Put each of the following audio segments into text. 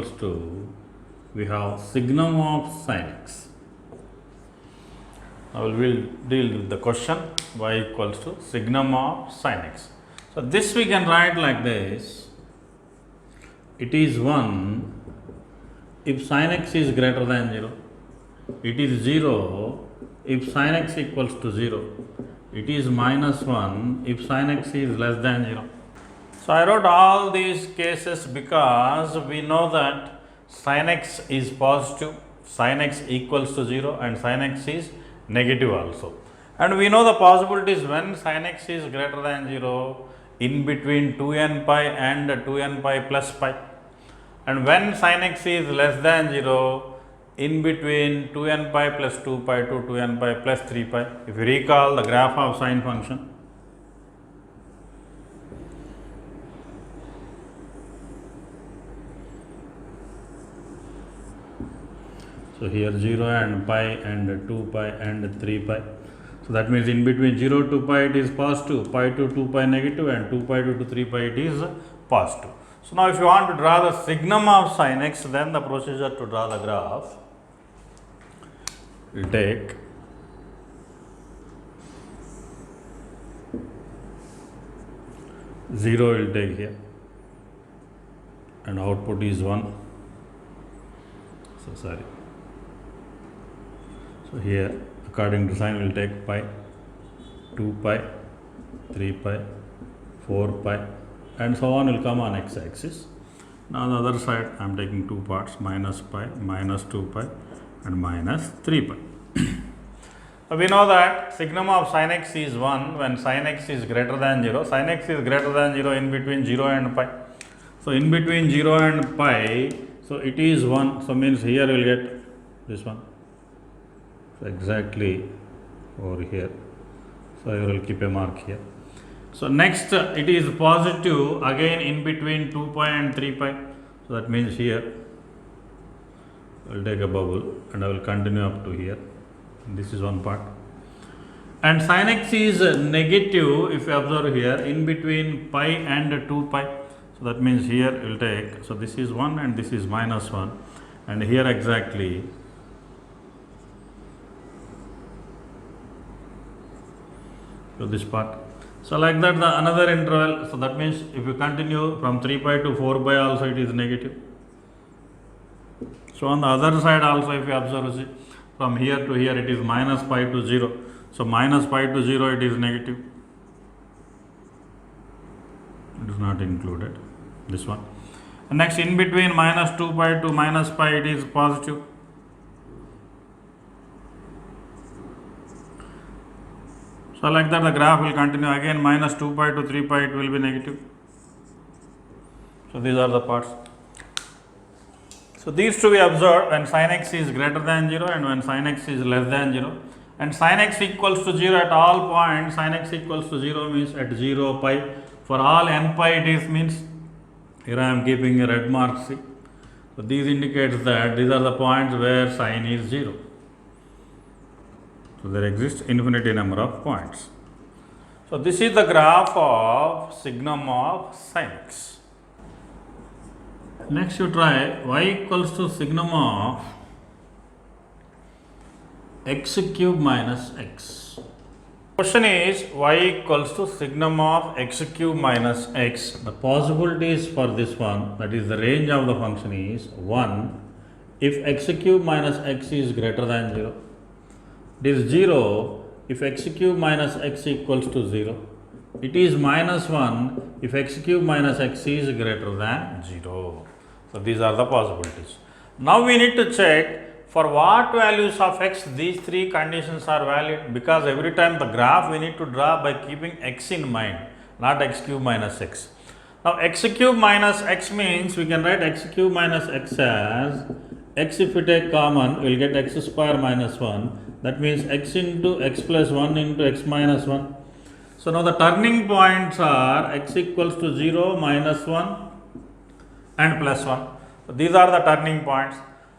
equals to, we have signum of sin x. Now we'll deal with the question y equals to signum of sin x. So this we can write like this. It is 1 if sin x is greater than 0. It is 0 if sin x equals to 0. It is minus 1 if sin x is less than 0. So I wrote all these cases because we know that sin x is positive, sin x equals to 0 and sin x is negative also. And we know the possibilities when sin x is greater than 0 in between 2n pi and 2n pi plus pi. And when sin x is less than 0 in between 2n pi plus 2 pi to 2n pi plus 3 pi. If you recall the graph of sine function, so here 0 and pi and 2 pi and 3 pi. So that means in between 0 to pi it is positive, pi to 2 pi negative and 2 pi to 3 pi it is positive. So now if you want to draw the signum of sin x, then the procedure to draw the graph, we'll take zero, will take here and output is 1. So here according to sign we'll take pi, 2 pi, 3 pi, 4 pi and so on will come on x axis. Now the other side I am taking two parts, minus pi, minus 2 pi and minus 3 pi. So we know that signum of sin x is 1 when sin x is greater than 0. Sin x is greater than 0 in between 0 and pi. So in between 0 and pi, so it is 1. So means here we will get this one. So exactly over here. So I will keep a mark here. So next it is positive again in between 2 pi and 3 pi. So that means here I will take a bubble and I will continue up to here. This is one part. And sin x is negative if you observe here in between pi and 2 pi. So that means here we will take, so this is 1 and this is minus 1 and here exactly so this part. So like that the another interval, so that means if you continue from 3 pi to 4 pi also it is negative. So on the other side also if you observe, see, from here to here it is minus pi to 0. So minus pi to 0 it is negative. It is not included, this one. And next in between minus 2 pi to minus pi it is positive. So like that the graph will continue again minus 2 pi to 3 pi it will be negative. So these are the parts. So these two we observed when sin x is greater than 0 and when sin x is less than 0. And sin x equals to 0 at all points, sin x equals to 0 means at 0 pi. For all n pi it is means, here I am keeping a red mark, see. So these indicates that these are the points where sin is 0. So there exists infinity number of points. So this is the graph of signum of sin x. Next you try y equals to signum of x cube minus x. Question is y equals to signum of x cube minus x. The possibilities for this one, that is the range of the function, is 1 if x cube minus x is greater than 0. It is 0 if x cube minus x equals to 0. It is minus 1 if x cube minus x is greater than 0. So these are the possibilities. Now we need to check for what values of x these three conditions are valid, because every time the graph we need to draw by keeping x in mind, not x cube minus x. Now x cube minus x means we can write x cube minus x as x, if we take common we will get x square minus 1. That means x into x plus 1 into x minus 1. So now the turning points are x equals to 0, minus 1 and plus 1. So these are the turning points.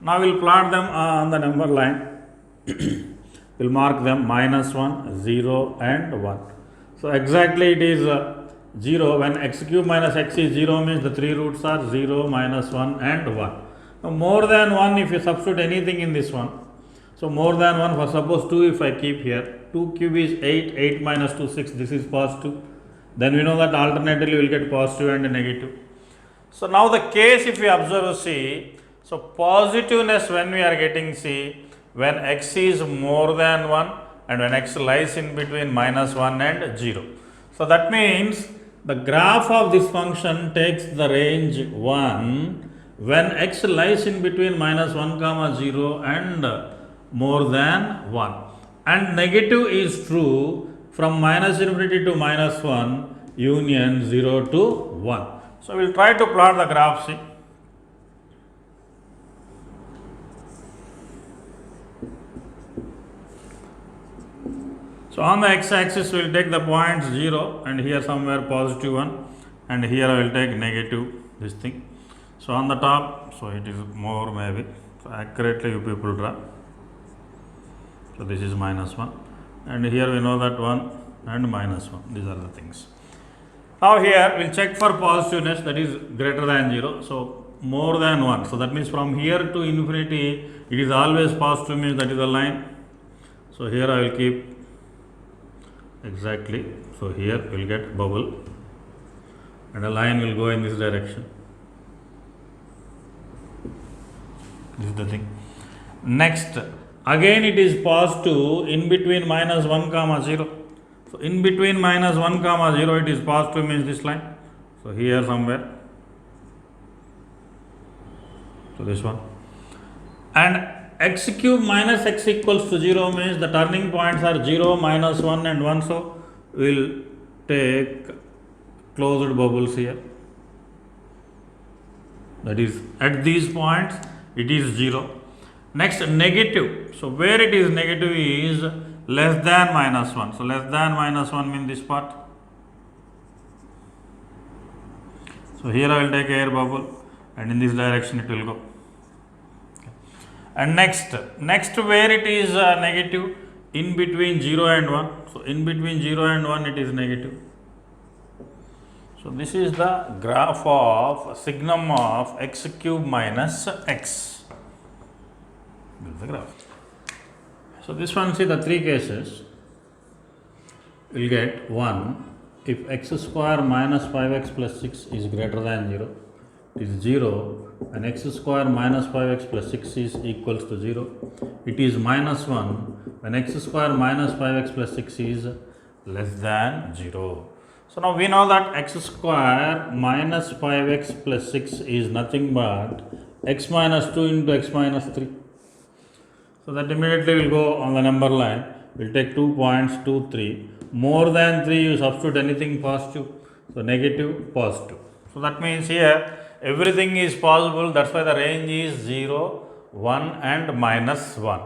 Now we will plot them on the number line. We will mark them minus 1, 0 and 1. So exactly it is 0 when x cube minus x is 0 means the three roots are 0, minus 1 and 1. Now, more than 1, if you substitute anything in this one, so more than 1, for suppose 2 if I keep here, 2 cube is 8, 8 minus 2, 6, this is positive. Then we know that alternatively we will get positive and negative. So now the case if we observe C, so positiveness when we are getting C, when x is more than 1 and when x lies in between minus 1 and 0. So that means the graph of this function takes the range 1 when x lies in between minus 1 comma 0 and more than 1, and negative is true from minus infinity to minus 1 union 0 to 1. So we will try to plot the graph. See, so on the x axis we will take the point 0 and here somewhere positive 1, and here I will take negative this thing. So on the top, so it is more maybe, so accurately you people draw. So this is minus 1, and here we know that 1 and minus 1, these are the things. Now here we will check for positiveness, that is greater than 0, so more than 1. So that means from here to infinity it is always positive, means that is a line. So here I will keep exactly, so here we will get bubble and a line will go in this direction. This is the thing. Next, again it is positive in between minus 1 comma 0. So in between minus 1 comma 0 it is positive, means this line. So here somewhere. So this one. And x cube minus x equals to 0 means the turning points are 0, minus 1 and 1. So we will take closed bubbles here. That is at these points it is 0. Next, negative. So where it is negative is less than minus 1. So less than minus 1 means this part. So here I will take air bubble and in this direction it will go. Okay. And next where it is negative, in between 0 and 1. So in between 0 and 1 it is negative. So this is the graph of signum of x cube minus x. This is the graph. So this one, see the three cases, we will get 1 if x square minus 5x plus 6 is greater than 0, it is 0, and x square minus 5x plus 6 is equals to 0, it is minus 1 when x square minus 5x plus 6 is less than 0. So now we know that x square minus 5x plus 6 is nothing but x minus 2 into x minus 3. So that immediately will go on the number line. We will take 2 points, 2, 3. More than 3 you substitute anything positive. So negative, positive. So that means here everything is possible. That's why the range is 0, 1 and minus 1.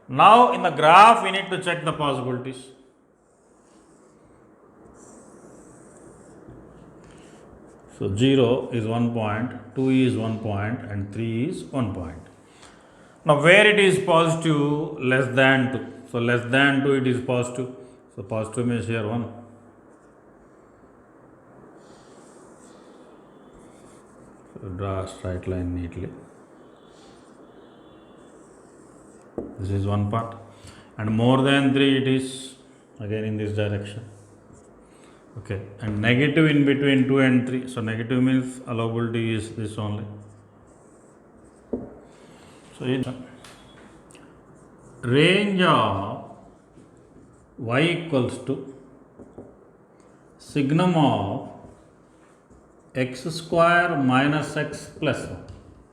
Now in the graph we need to check the possibilities. So 0 is 1 point, 2 is 1 point and 3 is 1 point. Now where it is positive, less than 2. So less than 2 it is positive. So positive means here 1. So draw a straight line neatly. This is one part. And more than 3 it is again in this direction. Okay, and negative in between 2 and 3. So negative means allowability is this only. So in range of y equals to signum of x square minus x plus 1.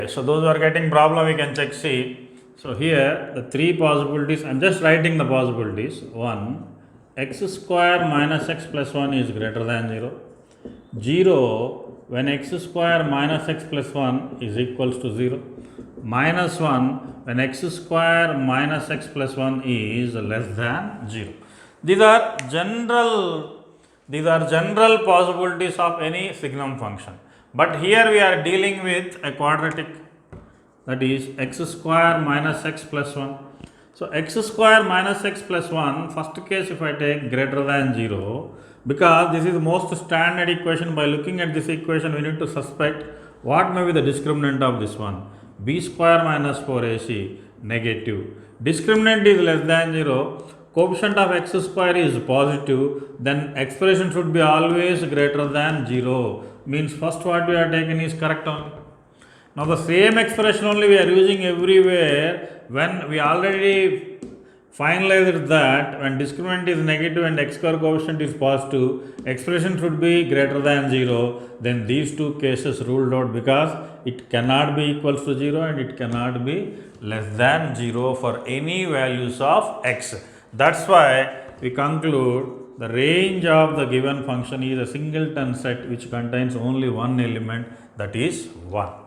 Okay, so those who are getting problem, we can check C. So here the three possibilities, I am just writing the possibilities. 1, x square minus x plus 1 is greater than 0. 0 when x square minus x plus 1 is equals to 0. Minus 1 when x square minus x plus 1 is less than 0. These are general possibilities of any signum function. But here we are dealing with a quadratic, that is x square minus x plus 1. So x square minus x plus 1, first case if I take greater than 0, because this is the most standard equation. By looking at this equation we need to suspect what may be the discriminant of this one. b square minus 4ac negative. Discriminant is less than 0, coefficient of x square is positive, then expression should be always greater than 0. Means first what we have taken is correct only. Now the same expression only we are using everywhere when we already finalized that when discriminant is negative and x square coefficient is positive, expression should be greater than 0, then these two cases ruled out because it cannot be equals to 0 and it cannot be less than 0 for any values of x. That's why we conclude the range of the given function is a singleton set which contains only one element, that is 1.